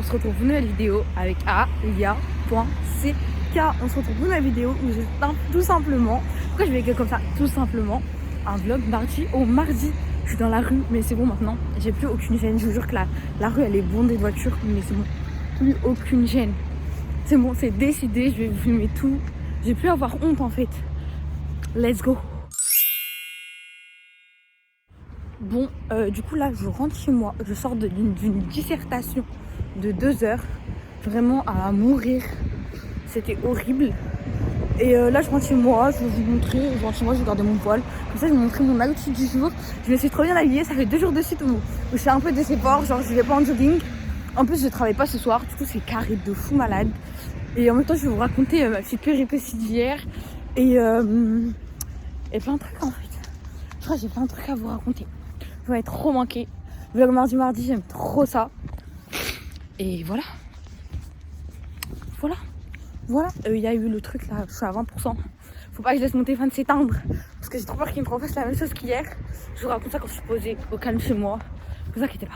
se retrouve pour une nouvelle vidéo avec alia.ck. On se retrouve pour une nouvelle vidéo où je tout simplement, pourquoi je vais écrire comme ça, tout simplement, un vlog mardi au mardi. Je suis dans la rue, mais c'est bon maintenant, j'ai plus aucune gêne. Je vous jure que la rue elle est bondée de voitures, mais c'est bon, plus aucune gêne. C'est bon, c'est décidé, je vais vous filmer tout. Je vais plus avoir honte en fait. Let's go. Bon, du coup là je rentre chez moi, je sors d'une dissertation de 2 heures, vraiment à mourir, c'était horrible. Et là je rentre chez moi, je vais vous montrer, je rentre chez moi, je vais garder mon poil, comme ça je vais vous montrer mon outfit du jour. Je me suis trop bien habillée, ça fait 2 jours de suite où je fais un peu des efforts, genre je vais pas en jogging. En plus je travaille pas ce soir, du coup c'est carré de fou malade. Et en même temps je vais vous raconter ma petite péripétie d'hier et plein de trucs en fait. Je crois que j'ai plein de trucs à vous raconter. Je vais être trop manqué. Vlog mardi, j'aime trop ça. Et voilà. Voilà. Il y a eu le truc là, je suis à 20%. Faut pas que je laisse mon téléphone s'éteindre. Parce que j'ai trop peur qu'il me refasse la même chose qu'hier. Je vous raconte ça quand je suis posée au calme chez moi. Ne vous inquiétez pas.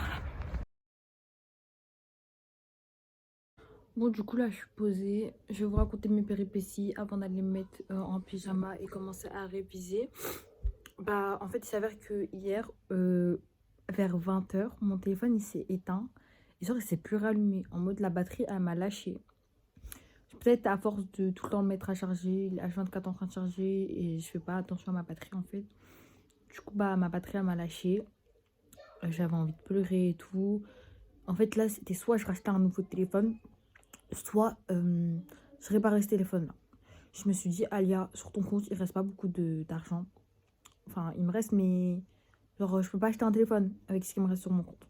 Bon, du coup là je suis posée. Je vais vous raconter mes péripéties avant d'aller me mettre en pyjama et commencer à réviser. Bah en fait il s'avère que hier vers 20h mon téléphone il s'est éteint et genre il s'est plus rallumé, en mode la batterie elle m'a lâché. Peut-être à force de tout le temps me mettre à charger, H24 en train de charger et je fais pas attention à ma batterie en fait. Du coup bah ma batterie elle m'a lâché, j'avais envie de pleurer et tout. En fait là c'était soit je rachetais un nouveau téléphone, soit je réparais ce téléphone là. Je me suis dit Alia, sur ton compte il reste pas beaucoup d'argent. Enfin il me reste mais genre je peux pas acheter un téléphone avec ce qui me reste sur mon compte.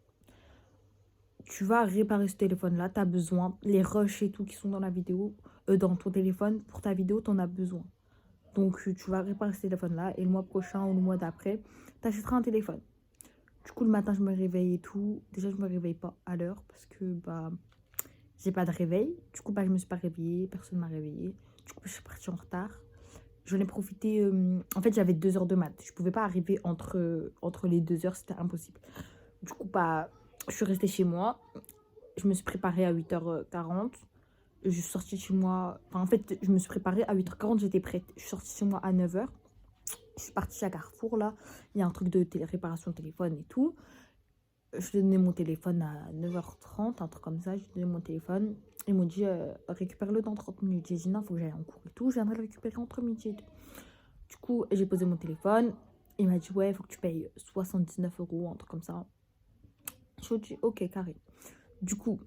Tu vas réparer ce téléphone là, t'as besoin, les rushs et tout qui sont dans la vidéo, dans ton téléphone, pour ta vidéo t'en as besoin. Donc tu vas réparer ce téléphone là et le mois prochain ou le mois d'après t'achèteras un téléphone. Du coup le matin je me réveille et tout, déjà je me réveille pas à l'heure parce que bah j'ai pas de réveil. Du coup bah je me suis pas réveillée, personne m'a réveillée. Du coup je suis partie en retard. J'en ai profité, en fait j'avais 2 heures de maths, je pouvais pas arriver entre les 2 heures, c'était impossible. Du coup bah je suis restée chez moi, je me suis préparée à 8h40. Je suis sortie de chez moi, enfin en fait je me suis préparée à 8h40, j'étais prête. Je suis sortie chez moi à 9h. Je suis partie à Carrefour là, il y a un truc de réparation de téléphone et tout. Je lui ai donné mon téléphone à 9h30, un truc comme ça. Je lui ai donné mon téléphone. Ils m'ont dit récupère-le dans 30 minutes. J'ai dit non, faut que j'aille en cours et tout. Je viendrai le récupérer entre midi et tout. Du coup, j'ai posé mon téléphone. Il m'a dit ouais, il faut que tu payes 79 €, un truc comme ça. Je lui ai dit ok, carré. Du coup,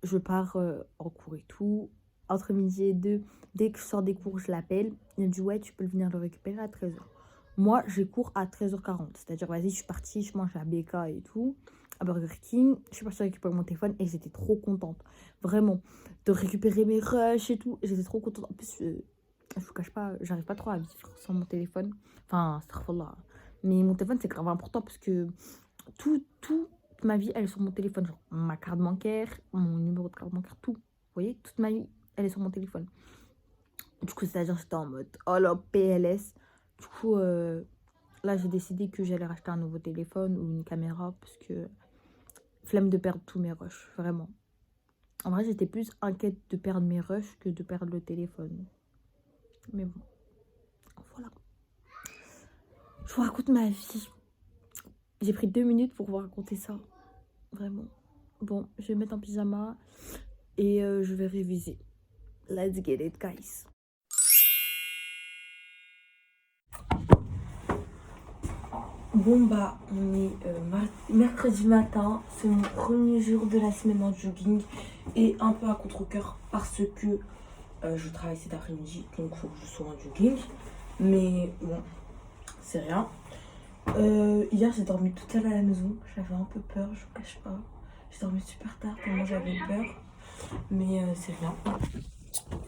je pars en cours et tout. Entre midi et 2, dès que je sors des cours, je l'appelle. Il me dit ouais, tu peux venir le récupérer à 13h. Moi, j'ai cours à 13h40. C'est-à-dire, vas-y, je suis partie, je mange la BK et tout, à Burger King. Je suis partie récupérer mon téléphone et j'étais trop contente. Vraiment, de récupérer mes rushs et tout. J'étais trop contente. En plus, je vous cache pas, j'arrive pas trop à vivre sans mon téléphone. Enfin, astaghfirullah. Mais mon téléphone, c'est grave important parce que toute ma vie, elle est sur mon téléphone. Genre, ma carte bancaire, mon numéro de carte bancaire, tout. Vous voyez, toute ma vie, elle est sur mon téléphone. Du coup, c'est-à-dire, j'étais en mode, oh là, PLS. Du coup, là, j'ai décidé que j'allais racheter un nouveau téléphone ou une caméra parce que flemme de perdre tous mes rushs, vraiment. En vrai, j'étais plus inquiète de perdre mes rushs que de perdre le téléphone. Mais bon, voilà. Je vous raconte ma vie. J'ai pris 2 minutes pour vous raconter ça. Vraiment. Bon, je vais me mettre en pyjama et je vais réviser. Let's get it, guys. Bon bah on est mercredi matin, c'est mon premier jour de la semaine en jogging et un peu à contre-cœur parce que je travaille cet après-midi, donc il faut que je sois en jogging, mais bon c'est rien. Hier j'ai dormi toute seule à la maison, j'avais un peu peur, je vous cache pas, j'ai dormi super tard tellement j'avais peur, mais c'est rien.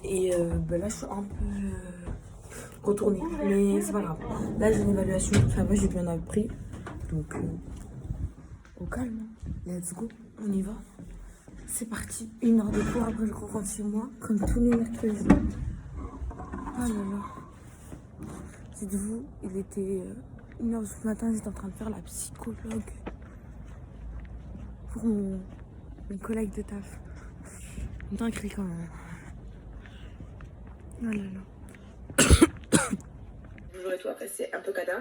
Et bah là je suis un peu retournée, mais c'est pas grave. Là j'ai une évaluation, ça va, j'ai bien appris. Donc au calme, let's go, on y va. C'est parti, 1 heure de cours, après je rentre chez moi, comme tous les mercredis. Oh là là. Dites-vous, il était 1 heure du matin, j'étais en train de faire la psychologue pour mon collègue de taf. Dinguerie quand même. Oh là là. Bonjour et tout, après c'est un peu cata.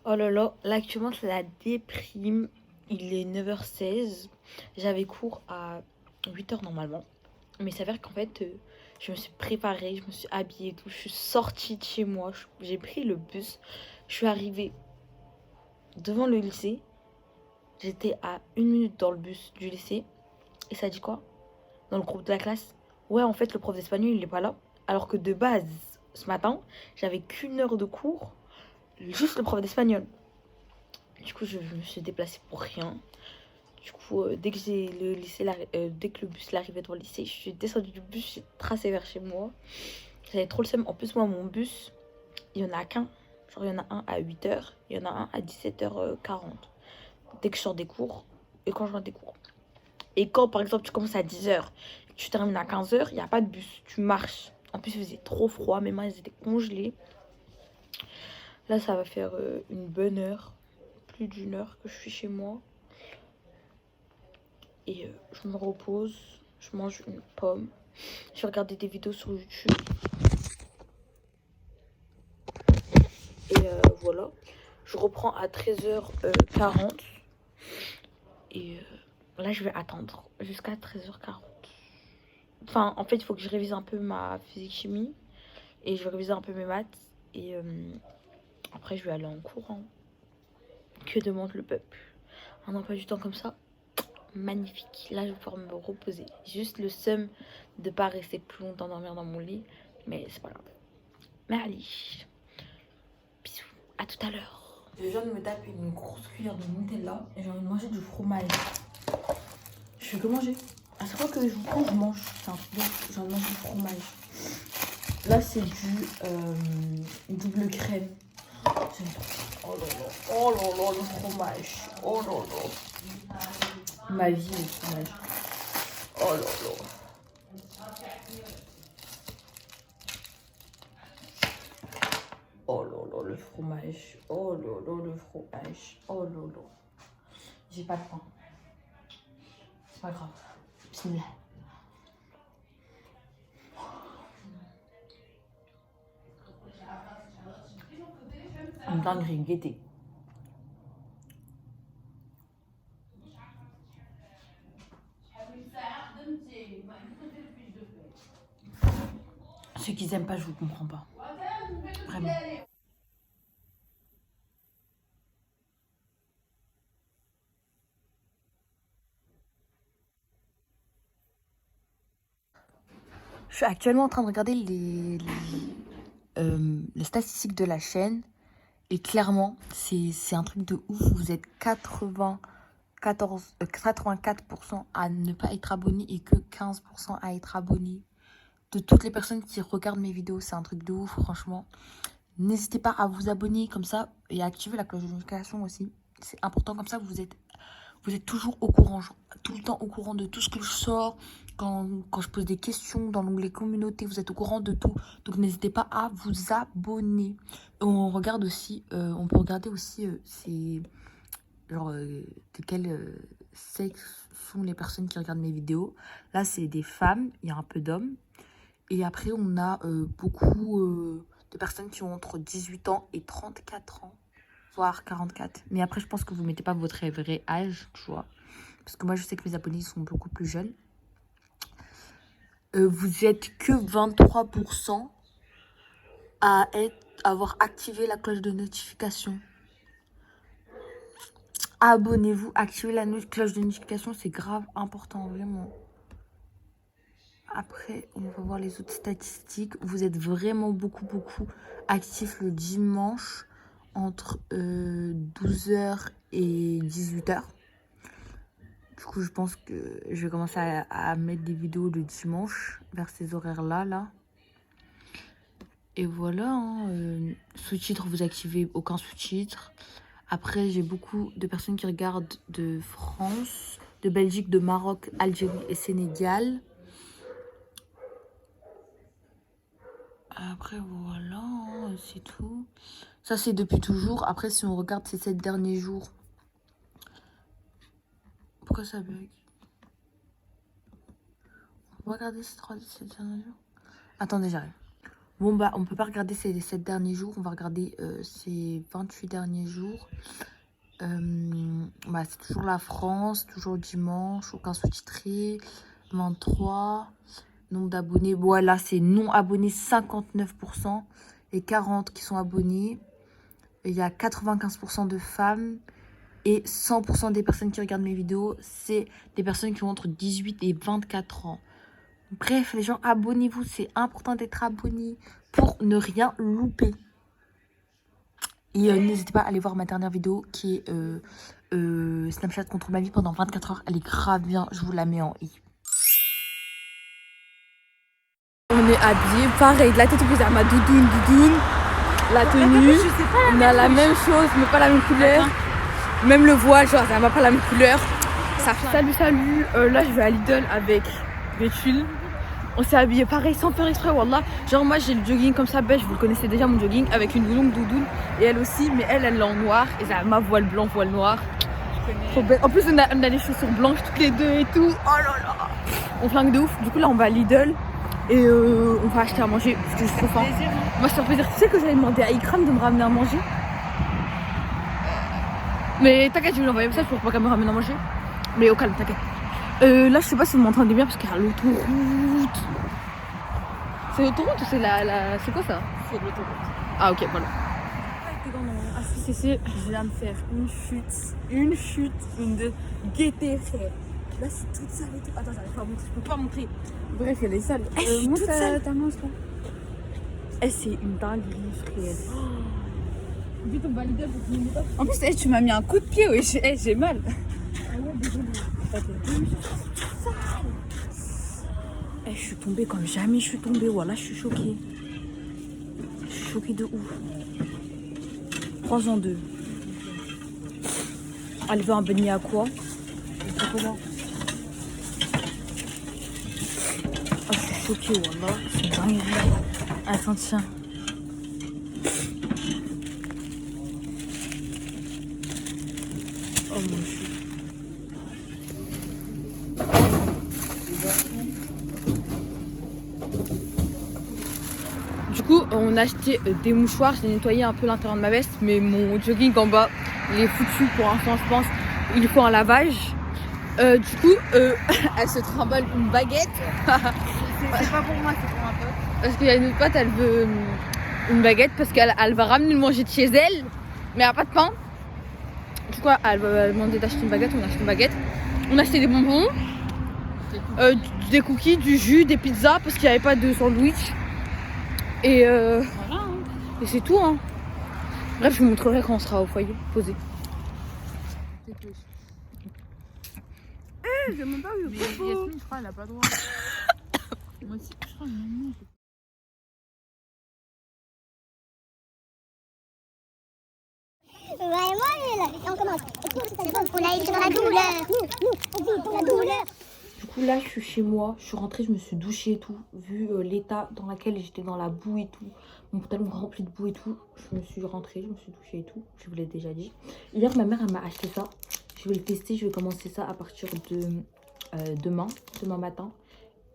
Oh là actuellement c'est la déprime. Il est 9h16. J'avais cours à 8h normalement. Mais il s'avère qu'en fait, je me suis préparée, je me suis habillée et tout. Je suis sortie de chez moi. J'ai pris le bus. Je suis arrivée devant le lycée. J'étais à 1 minute dans le bus du lycée. Et ça dit quoi? Dans le groupe de la classe? Ouais, en fait, le prof d'espagnol, il n'est pas là. Alors que de base, ce matin, j'avais qu'une heure de cours. Juste le prof d'espagnol. Du coup, je me suis déplacée pour rien. Du coup, dès que dès que le bus arrivait devant le lycée, je suis descendue du bus, j'ai tracé vers chez moi. J'avais trop le seum. En plus, moi, mon bus, il y en a qu'un. Genre, il y en a un à 8h, il y en a un à 17h40. Dès que je sors des cours et quand je rentre des cours. Et quand, par exemple, tu commences à 10h, tu termines à 15h, il n'y a pas de bus, tu marches. En plus, il faisait trop froid, mes mains, elles étaient congelées. Là, ça va faire une bonne heure, plus d'une heure que je suis chez moi. Et je me repose, je mange une pomme. Je vais regarder des vidéos sur YouTube. Et voilà. Je reprends à 13h40. Et là, je vais attendre jusqu'à 13h40. Enfin, en fait, il faut que je révise un peu ma physique-chimie. Et je vais réviser un peu mes maths. Et après, je vais aller en courant. Que demande le peuple? Un emploi du temps comme ça, magnifique. Là, je vais pouvoir me reposer. Juste le seum de pas rester plus longtemps dormir dans mon lit. Mais c'est pas grave. Mais allez. Bisous. À tout à l'heure. Je viens de me taper une grosse cuillère de Nutella. Et j'ai envie de manger du fromage. Je fais que manger. À chaque fois que je vous prends, je mange. C'est un truc de ouf. J'ai envie de manger du fromage. Là, c'est du double crème. J'aime trop. Oh là là, le fromage. Oh là là. Ma vie, le fromage. Oh là là. Oh là là, le fromage. Oh là là, le fromage. Oh là là. J'ai pas de pain. C'est pas grave. Bismillah. Une dinguerie, gaieté. Ceux qui aiment pas, je vous comprends pas. Vraiment. Je suis actuellement en train de regarder les statistiques de la chaîne. Et clairement, c'est un truc de ouf. Vous êtes 84% à ne pas être abonné et que 15% à être abonné. De toutes les personnes qui regardent mes vidéos, c'est un truc de ouf, franchement. N'hésitez pas à vous abonner comme ça et à activer la cloche de notification aussi. C'est important, comme ça vous êtes toujours au courant, genre, tout le temps au courant de tout ce que je sors. Quand je pose des questions dans l'onglet communauté, vous êtes au courant de tout. Donc n'hésitez pas à vous abonner. On regarde aussi, on peut regarder aussi genre de quel sexe sont les personnes qui regardent mes vidéos. Là, c'est des femmes, il y a un peu d'hommes. Et après, on a beaucoup de personnes qui ont entre 18 ans et 34 ans, voire 44. Mais après, je pense que vous ne mettez pas votre vrai âge, tu vois. Parce que moi, je sais que mes abonnés sont beaucoup plus jeunes. Vous êtes que 23% à avoir activé la cloche de notification. Abonnez-vous, activez la cloche de notification, c'est grave important, vraiment. Après, on va voir les autres statistiques. Vous êtes vraiment beaucoup actifs le dimanche entre 12h et 18h. Du coup, je pense que je vais commencer à mettre des vidéos le dimanche vers ces horaires-là. Là. Et voilà, hein, sous-titres, vous activez aucun sous-titre. Après, j'ai beaucoup de personnes qui regardent de France, de Belgique, de Maroc, Algérie et Sénégal. Après, voilà, hein, c'est tout. Ça, c'est depuis toujours. Après, si on regarde ces 7 derniers jours, Pourquoi ça bug? On va regarder ces 7 derniers jours. Attendez, j'arrive. Bon bah on peut pas regarder ces 7 derniers jours, on va regarder ces 28 derniers jours. Bah, c'est toujours la France, toujours dimanche, aucun sous-titré, 23, nombre d'abonnés. Bon là c'est non abonnés 59% et 40 qui sont abonnés. Il y a 95% de femmes et 100% des personnes qui regardent mes vidéos, c'est des personnes qui ont entre 18 et 24 ans. Bref, les gens, abonnez-vous. C'est important d'être abonné pour ne rien louper. Et n'hésitez pas à aller voir ma dernière vidéo qui est Snapchat contre ma vie pendant 24 heures. Elle est grave bien. Je vous la mets en i. On est habillés. Pareil, de la tête opposée à ma doudoune. La tenue. On a la même chose, mais pas la même couleur. Même le voile, genre, ça n'a pas la même couleur. Ça fait... Salut. Là, je vais à Lidl avec Béthul. On s'est habillé pareil sans faire exprès, wallah. Genre moi j'ai le jogging comme ça beige, vous le connaissez déjà mon jogging, avec une longue doudoune. Et elle aussi, mais elle l'a en noir. Et ça ma voile blanc, voile noir. Trop belle. En plus on a les chaussures blanches toutes les deux et tout. Oh là là. On flingue de ouf. Du coup là on va à Lidl. Et on va acheter à manger parce que j'ai trop faim. Moi c'est un plaisir. Tu sais que j'avais demandé à Ikram de me ramener à manger. Mais t'inquiète, je vais lui envoyer un message pour pas qu'elle me ramène à manger. Mais au calme, t'inquiète. Là je sais pas si vous m'entendez bien parce qu'il y a l'autoroute. C'est l'autoroute ou c'est la... C'est quoi ça? C'est l'autoroute. Ah ok, voilà. Je viens de faire une chute de gaieté, frère. Là je suis toute sale et tout. Attends, j'arrive pas à montrer, je peux pas montrer. Bref, elle est sale. Montre ta manche là. Elle c'est une dinguerie, frère. Vite on va Lidl pour que tu me... En plus, tu m'as mis un coup de pied, oui, j'ai mal. Ah ouais, désolé. Je suis tombée comme jamais je suis tombée. Voilà, je suis choquée. Je suis choquée de ouf. 3 en 2. Elle veut un beignet à quoi? Oh, je suis choquée, voilà. C'est dingue. Attends, tiens. Oh mon Dieu. Du coup, on a acheté des mouchoirs. J'ai nettoyé un peu l'intérieur de ma veste, mais mon jogging en bas, il est foutu pour l'instant, je pense. Il faut un lavage. Du coup, elle se trimballe une baguette. C'est pas pour moi, c'est pour un pote. Parce qu'il y a une autre pote, elle veut une baguette parce qu'elle va ramener le manger de chez elle, mais elle n'a pas de pain. Du coup, elle va demander d'acheter une baguette. On a acheté une baguette. On a acheté des bonbons, des cookies, du jus, des pizzas parce qu'il n'y avait pas de sandwich. Et, voilà, hein. Et c'est tout, hein. Bref, je vous montrerai quand on sera au foyer, posé. J'ai même pas vu. Mais Yasmine, je crois, elle a pas droit. Moi aussi, je crois, non. On commence. On a été dans la douleur. Nous, on vit dans la douleur. Du coup, là, je suis chez moi. Je suis rentrée, je me suis douchée et tout. Vu l'état dans lequel j'étais dans la boue et tout. Mon pantalon rempli de boue et tout. Je me suis rentrée, je me suis douchée et tout. Je vous l'ai déjà dit. Hier, ma mère, elle m'a acheté ça. Je vais le tester. Je vais commencer ça à partir de demain matin.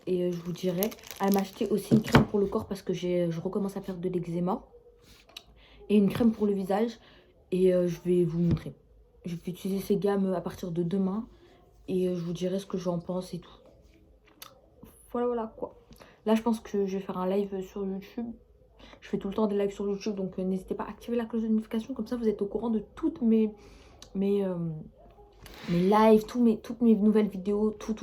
Et je vous dirai. Elle m'a acheté aussi une crème pour le corps parce que je recommence à faire de l'eczéma. Et une crème pour le visage. Et je vais vous montrer. Je vais utiliser ces gammes à partir de demain. Et je vous dirai ce que j'en pense et tout. Voilà quoi. Là, je pense que je vais faire un live sur YouTube. Je fais tout le temps des lives sur YouTube. Donc, n'hésitez pas à activer la cloche de notification. Comme ça, vous êtes au courant de toutes mes lives, toutes mes nouvelles vidéos, tout.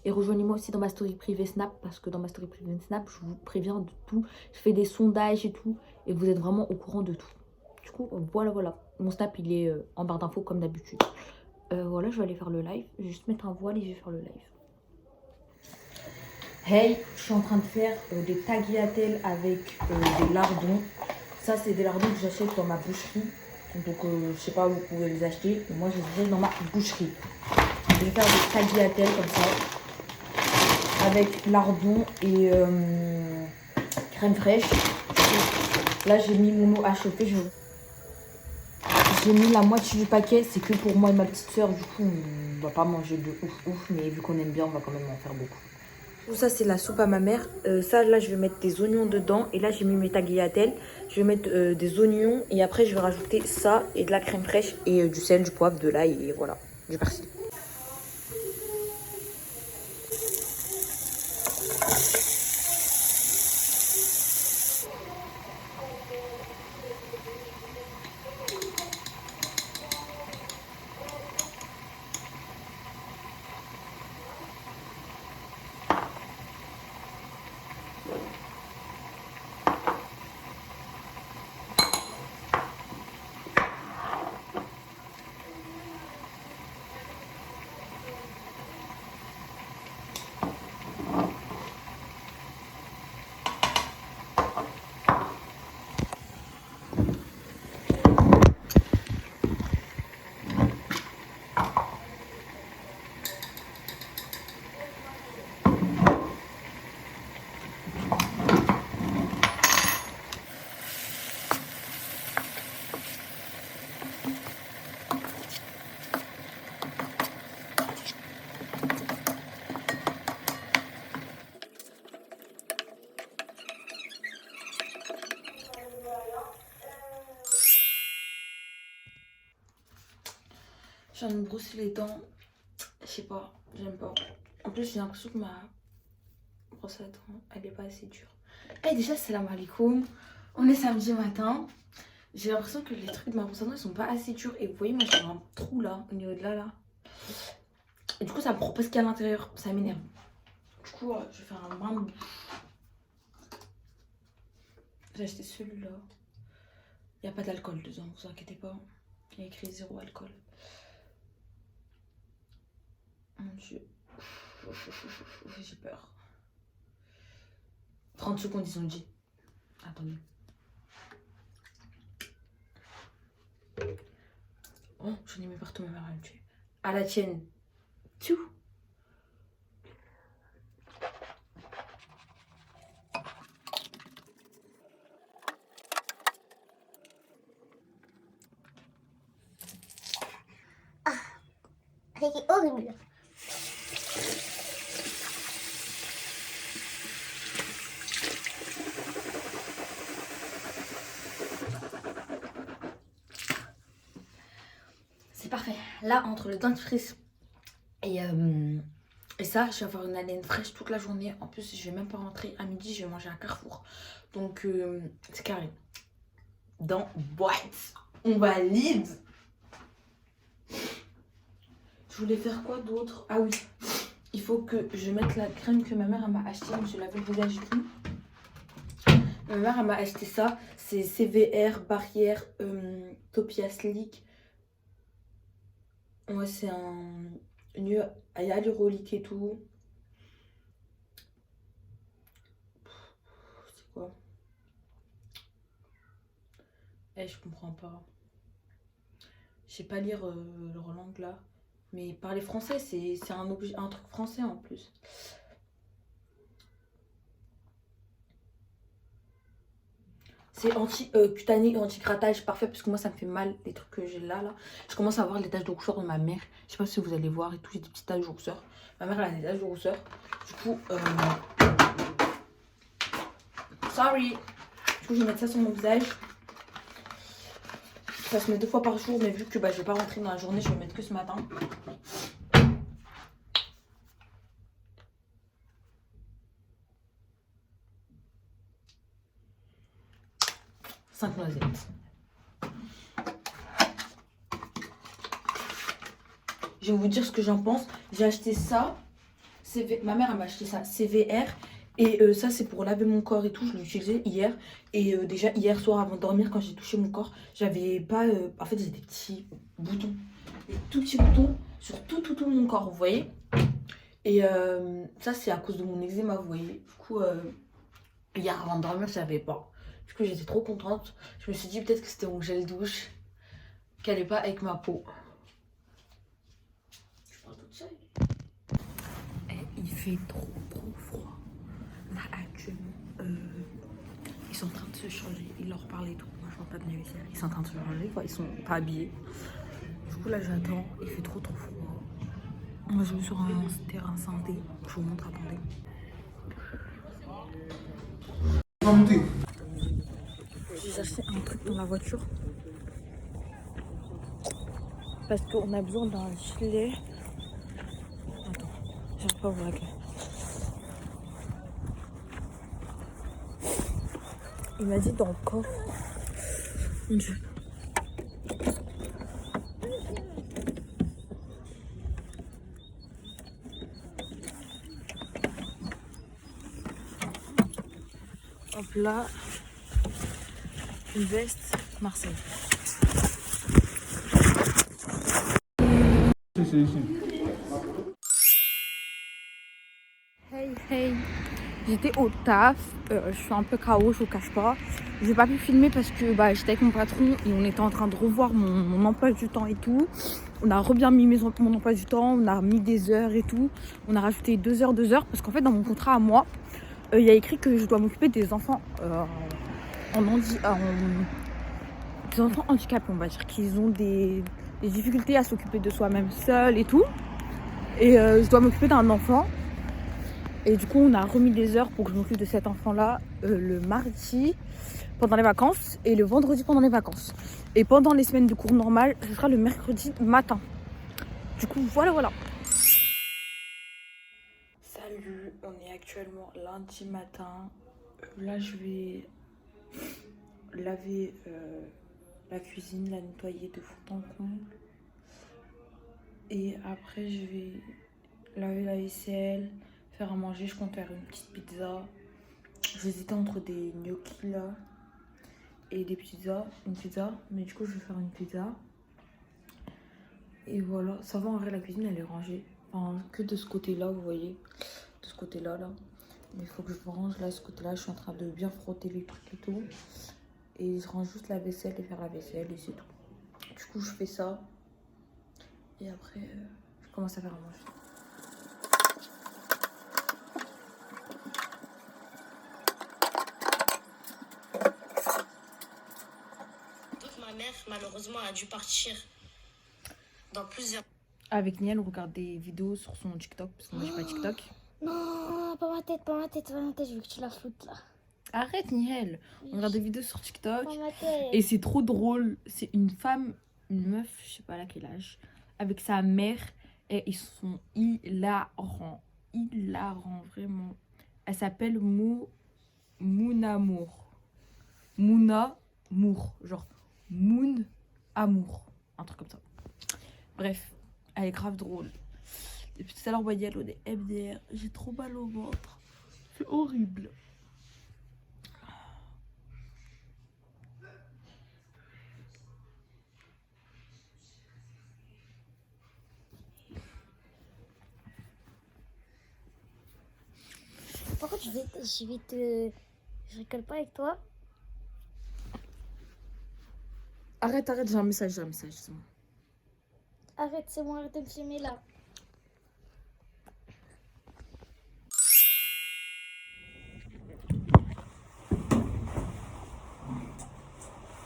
Et rejoignez-moi aussi dans ma story privée Snap. Parce que dans ma story privée Snap, je vous préviens de tout. Je fais des sondages et tout. Et vous êtes vraiment au courant de tout. Du coup, voilà. Mon Snap, il est en barre d'infos comme d'habitude. Voilà, je vais aller faire le live. Je vais juste mettre un voile et je vais faire le live. Hey, je suis en train de faire des tagliatelles avec des lardons. Ça, c'est des lardons que j'achète dans ma boucherie. Donc, je sais pas où vous pouvez les acheter. Mais moi, je les achète dans ma boucherie. Je vais faire des tagliatelles comme ça. Avec lardons et crème fraîche. Là, j'ai mis mon eau à chauffer. J'ai mis la moitié du paquet. C'est que pour moi et ma petite soeur. Du coup, va pas manger de ouf, mais vu qu'on aime bien, on va quand même en faire beaucoup. Tout ça, c'est la soupe à ma mère. Ça, là, je vais mettre des oignons dedans. Et là, j'ai mis mes tagliatelles. Je vais mettre des oignons. Et après, je vais rajouter ça et de la crème fraîche et du sel, du poivre, de l'ail et voilà, du persil. Je viens de me brosser les dents. Je sais pas, j'aime pas. En plus, j'ai l'impression que ma brosse à dents, elle est pas assez dure. Et déjà, salam alaikum. On est samedi matin. J'ai l'impression que les trucs de ma brosse à dents, ils sont pas assez durs. Et vous voyez, moi, j'ai un trou là, au niveau de là. Et du coup, ça me prend pas ce qu'il y a à l'intérieur. Ça m'énerve. Du coup, je vais faire un bain de bouche. J'ai acheté celui-là. Il n'y a pas d'alcool dedans, vous inquiétez pas. Il y a écrit 0 alcool. Mon Dieu. J'ai peur. 30 secondes, ils ont dit. Attendez. Oh, j'en ai mis partout, ma mère va me tuer. À la tienne. Tchou. C'est horrible. C'est parfait. Là, entre le dentifrice et ça, je vais avoir une haleine fraîche toute la journée. En plus, je vais même pas rentrer à midi, je vais manger à Carrefour. Donc, c'est carré. Dans boîte. On valide. Je voulais faire quoi d'autre? Ah oui, il faut que je mette la crème que ma mère m'a acheté. Je me suis lavé le visage et tout. Ma mère m'a acheté ça. C'est CVR, barrière, Topia Slick. Ouais, c'est un hyaluronique et tout. C'est quoi? Eh, je comprends pas. Je sais pas lire leur langue là. Mais parler français, c'est un truc français en plus. C'est anti-cutané et anti-grattage parfait parce que moi ça me fait mal les trucs que j'ai là. Je commence à avoir les taches de rousseur de ma mère. Je sais pas si vous allez voir et tout, j'ai des petites taches de rousseur. Ma mère elle a des taches de rousseur. Du coup, sorry. Du coup je vais mettre ça sur mon visage. Ça se met 2 fois par jour, mais vu que je vais pas rentrer dans la journée, je vais mettre que ce matin. Cinq noisettes. Je vais vous dire ce que j'en pense. J'ai acheté ça. Ma mère m'a acheté ça. CVR. Et ça, c'est pour laver mon corps et tout. Je l'ai utilisé hier. Et déjà, hier soir, avant de dormir, quand j'ai touché mon corps, j'avais pas... En fait, j'ai des petits boutons. Des tout petits boutons sur tout mon corps, vous voyez. Et ça, c'est à cause de mon eczéma, vous voyez. Du coup, hier, avant de dormir, je savais pas. Du coup, j'étais trop contente. Je me suis dit peut-être que c'était mon gel douche qui allait pas avec ma peau. Je parle toute seule. Il fait trop froid. Là, actuellement, ils sont en train de se changer. Ils leur parlent et tout. Moi, je vois pas de vestiaire. Ils sont en train de se changer, quoi. Ils sont pas habillés. Du coup, là, j'attends. Il fait trop froid. On va jouer sur un terrain scindé. Je vous montre, attendez. J'ai acheté un truc dans la voiture. Parce qu'on a besoin d'un gilet. Attends, j'arrive pas à vous la clé. Il m'a dit dans le coffre. Mon Dieu. Hop là. Une veste Marseille. Hey hey. J'étais au taf, je suis un peu KO, je vous cache pas. J'ai pas pu filmer parce que j'étais avec mon patron et on était en train de revoir mon emploi du temps et tout. On a bien mis mon emploi du temps, on a mis des heures et tout. On a rajouté 2 heures parce qu'en fait dans mon contrat à moi, il y a écrit que je dois m'occuper des enfants des enfants handicapés, on va dire, qu'ils ont des difficultés à s'occuper de soi-même seul et tout. Et je dois m'occuper d'un enfant. Et du coup, on a remis des heures pour que je m'occupe de cet enfant-là le mardi pendant les vacances et le vendredi pendant les vacances. Et pendant les semaines de cours normales, ce sera le mercredi matin. Du coup, voilà. Salut, on est actuellement lundi matin. Là, je vais laver la cuisine, la nettoyer de fond en comble. Et après, je vais laver la vaisselle, faire à manger. Je compte faire une petite pizza. J'hésitais entre des gnocchis là et des pizzas, une pizza, mais du coup je vais faire une pizza. Et voilà, ça va, en vrai la cuisine elle est rangée. Enfin, que de ce côté là, vous voyez, de ce côté là mais il faut que je range là, ce côté là. Je suis en train de bien frotter les trucs et tout, et je range juste la vaisselle et faire la vaisselle et c'est tout. Du coup je fais ça et après je commence à faire à manger. Ma mère, malheureusement, a dû partir dans plusieurs... Avec Niel, on regarde des vidéos sur son TikTok, parce que moi j'ai pas TikTok. Non, pas ma tête, je veux que tu la foutes là. Arrête Niel, on regarde des vidéos sur TikTok. Pas ma tête. Et c'est trop drôle. C'est une femme, une meuf, je sais pas à quel âge, avec sa mère. Et ils sont hilarants. Hilarants, vraiment. Elle s'appelle Mounamour. Mounamour. Genre Moon Amour. Un truc comme ça. Bref, elle est grave drôle. Et puis tout à l'heure, on va y aller au MDR. J'ai trop mal au ventre. C'est horrible. Par contre, je rigole pas avec toi. Arrête, j'ai un message, c'est bon. Arrête, c'est moi, arrête de me filmer là.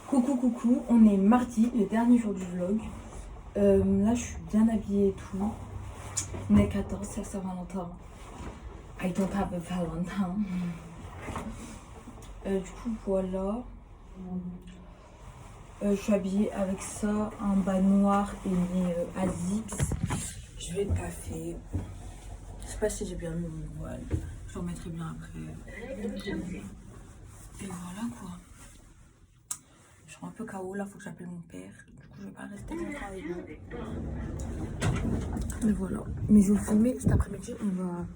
Coucou, on est mardi, le dernier jour du vlog. Là, je suis bien habillée et tout. On est 14, c'est Saint-Valentin. I don't have a Valentin. Du coup, voilà. Je suis habillée avec ça, un bas noir et mes Asics. Je vais taffer. Je sais pas si j'ai bien mis mon voile. Je le remettrai bien après. Et voilà quoi. Je suis un peu KO là, faut que j'appelle mon père. Du coup, je vais pas rester longtemps avec vous. Mais voilà. Mais je vais vous filmer cet après-midi. On va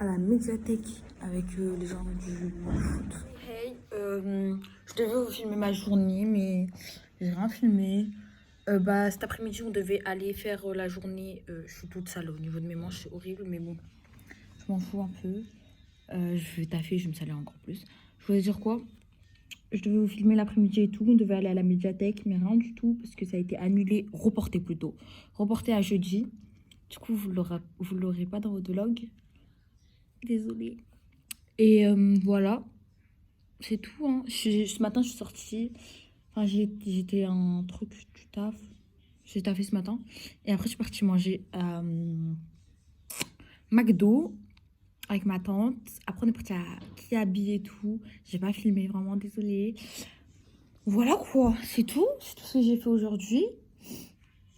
à la médiathèque avec les gens du foot. Hey, je devais vous filmer ma journée, mais j'ai rien filmé. Cet après-midi, on devait aller faire la journée. Je suis toute sale au niveau de mes manches, c'est horrible, mais bon, je m'en fous un peu. Je vais taffer, je vais me salir encore plus. Je voulais dire quoi? Je devais vous filmer l'après-midi et tout. On devait aller à la médiathèque, mais rien du tout parce que ça a été annulé, reporté plutôt. Reporté à jeudi. Du coup, vous l'aurez pas dans votre vlog. Désolée. Et voilà. C'est tout. Hein. Ce matin, je suis sortie. Enfin, j'étais un truc du taf. J'ai taffé ce matin. Et après, je suis partie manger McDo avec ma tante. Après, on est parti à Kiabi et tout. J'ai pas filmé, vraiment, désolée. Voilà quoi, c'est tout. C'est tout ce que j'ai fait aujourd'hui.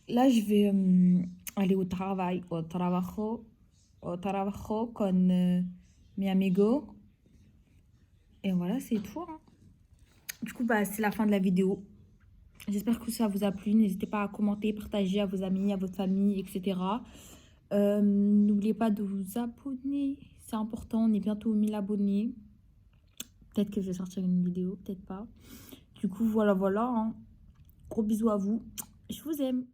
Là, je vais aller au travail, au trabajo con mi amigo. Et voilà, c'est tout. Hein. Du coup, bah, c'est la fin de la vidéo. J'espère que ça vous a plu. N'hésitez pas à commenter, partager à vos amis, à votre famille, etc. N'oubliez pas de vous abonner. C'est important, on est bientôt aux 1000 abonnés. Peut-être que je vais sortir une vidéo, peut-être pas. Du coup, voilà. Hein. Gros bisous à vous. Je vous aime.